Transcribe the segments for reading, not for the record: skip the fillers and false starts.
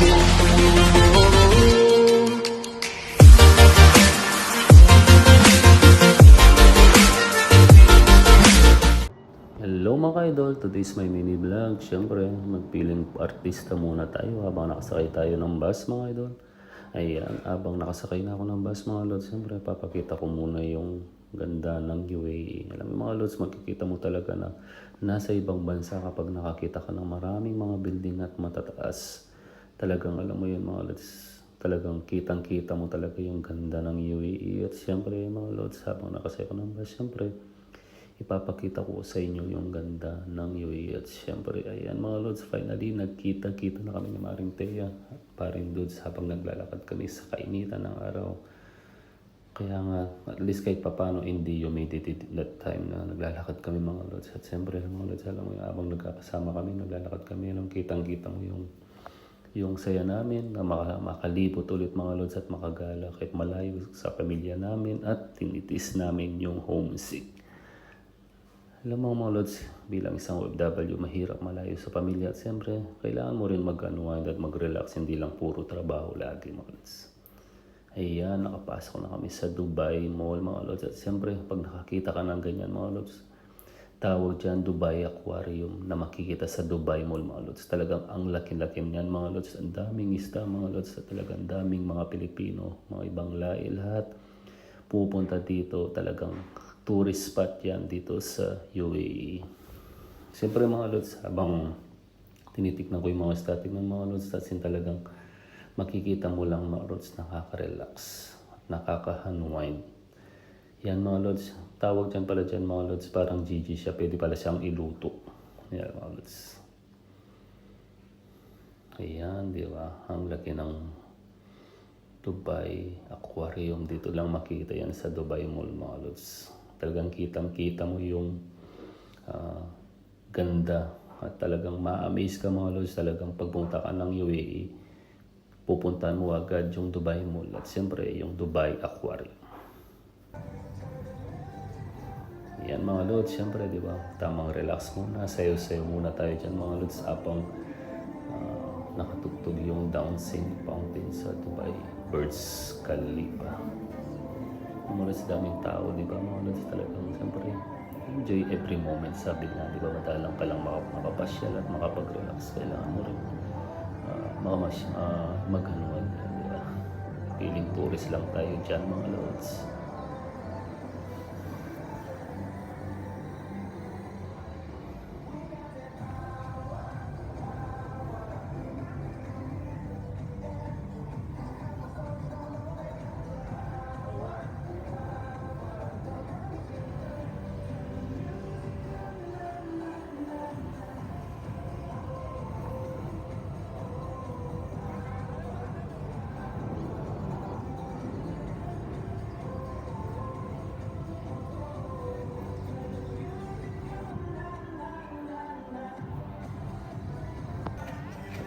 Hello mga ka-idol, today's my mini vlog. Siyempre, magpiling artista muna tayo habang nakasakay tayo ng bus mga idol. Ayan, habang nakasakay na ako ng bus mga lods, siyempre papakita ko muna yung ganda ng UAE. Alam mo mga lods, makikita mo talaga na nasa ibang bansa kapag nakakita ka ng maraming mga building at matataas. Talagang alam mo yun mga lods, talagang kitang-kita mo talaga yung ganda ng UAE. At siyempre mga lods, habang nakasakay ako ng bus, siyempre ipapakita ko sa inyo yung ganda ng UAE. At syempre, ayan mga lods, finally nagkita-kita na kami ni Maring Thea at paring Dudes habang naglalakad kami sa kainitan ng araw. Kaya nga, at least kahit papano hindi humidity that time na naglalakad kami mga lods. At syempre mga lods, alam mo, habang nagkakasama kami, naglalakad kami, alam, kitang-kita mo yung saya namin na makalibot ulit mga lods at makagala kahit malayo sa pamilya namin at tinitis namin yung homesick. Alam mo mga lods, bilang isang OFW, mahirap malayo sa pamilya at siyempre, kailangan mo rin mag-unwind at mag-relax, hindi lang puro trabaho lagi mga lods. Ayan, nakapasok na kami sa Dubai Mall mga lods at siyempre, pag nakakita ka ng ganyan mga lods, tawag dyan Dubai Aquarium na makikita sa Dubai Mall mga lods. Talagang ang laki-laki niyan mga lods, ang daming isda mga lods at talagang daming mga Pilipino, mga ibang lahi lahat pupunta dito, talagang tourist spot yan dito sa UAE. Siyempre mga lods, habang tinitignan ko yung mga static ng mga lods, tasin talagang makikita mo lang mga lods, nakaka-relax, nakaka-unwind. Yan mga lods, tawag dyan pala dyan mga lods, parang GG siya, pwede pala siyang iluto. Yan mga lods. Ayan, di ba? Ang laki ng Dubai Aquarium, dito lang makikita yan sa Dubai Mall mga lods. Talagang kitang-kita mo yung ganda at talagang ma-amaze ka mga lods. Talagang pagpunta ka ng UAE, pupuntahan mo agad yung Dubai Mall at siyempre yung Dubai Aquarium. Yan mga lods, siyempre di ba, tamang relax muna, sayo-sayo muna tayo dyan mga lods habang nakatugtog yung dancing fountain sa Dubai Burj Khalifa. Mula sa daming tao, di ba mga lods, talagang siyempre enjoy every moment, sabi nga, di ba, madalang ka lang makapasyal at makapag-relax, kailangan mo rin mag-unwind, di ba, feeling tourist lang tayo dyan mga lods.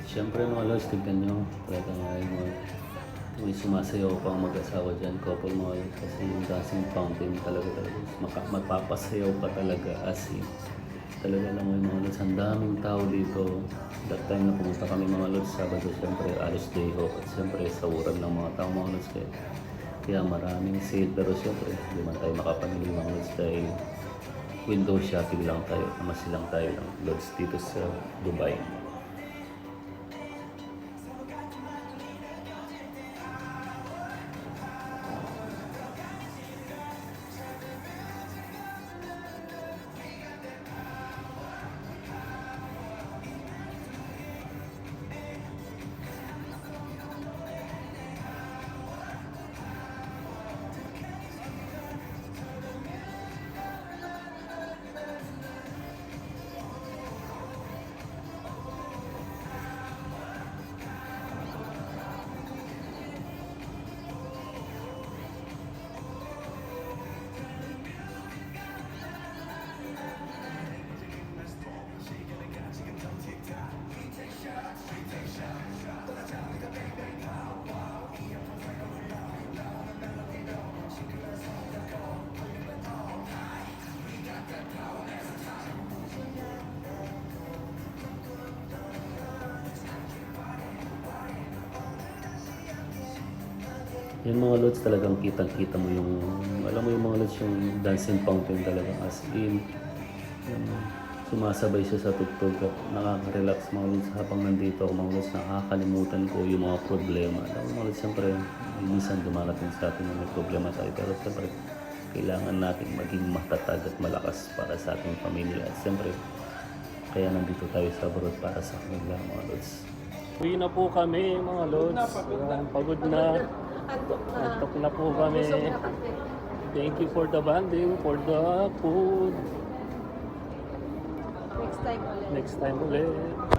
Siyempre mga lods, tignan nyo, talaga nga may sumasayaw pa ang mag-asawa dyan, couple mga lods, kasi yung dancing fountain talaga magpapasayaw ka talaga as in. Talaga lang mga lods, ang daming tao dito. That time na pumunta kami mga lods, Sabado, siyempre alos day off at siyempre sahuran ng mga tao mga lods, kaya maraming sale, pero siyempre hindi man tayo makapamili mga lods dahil window shopping lang tayo, masilang tayo ng lods dito sa Dubai. Yung mga lods talagang kitang-kita mo yung, alam mo yung mga lods yung dancing fountain talaga as in. Yung sumasabay siya sa tugtog at nakaka-relax mga lods habang nandito ako mga lods, nakakalimutan ko yung mga problema. Alam mo mga lods, siyempre, minsan dumarating sa atin na may problema tayo pero siyempre, kailangan natin maging matatag at malakas para sa ating pamilya at siyempre, kaya nandito tayo sa abroad para sa kanila mga lods. Uwi na po kami mga lods. Ayan, pagod na. Antok na po kami. Thank you for the banding, for the food. Next time ulit. Next time ulit.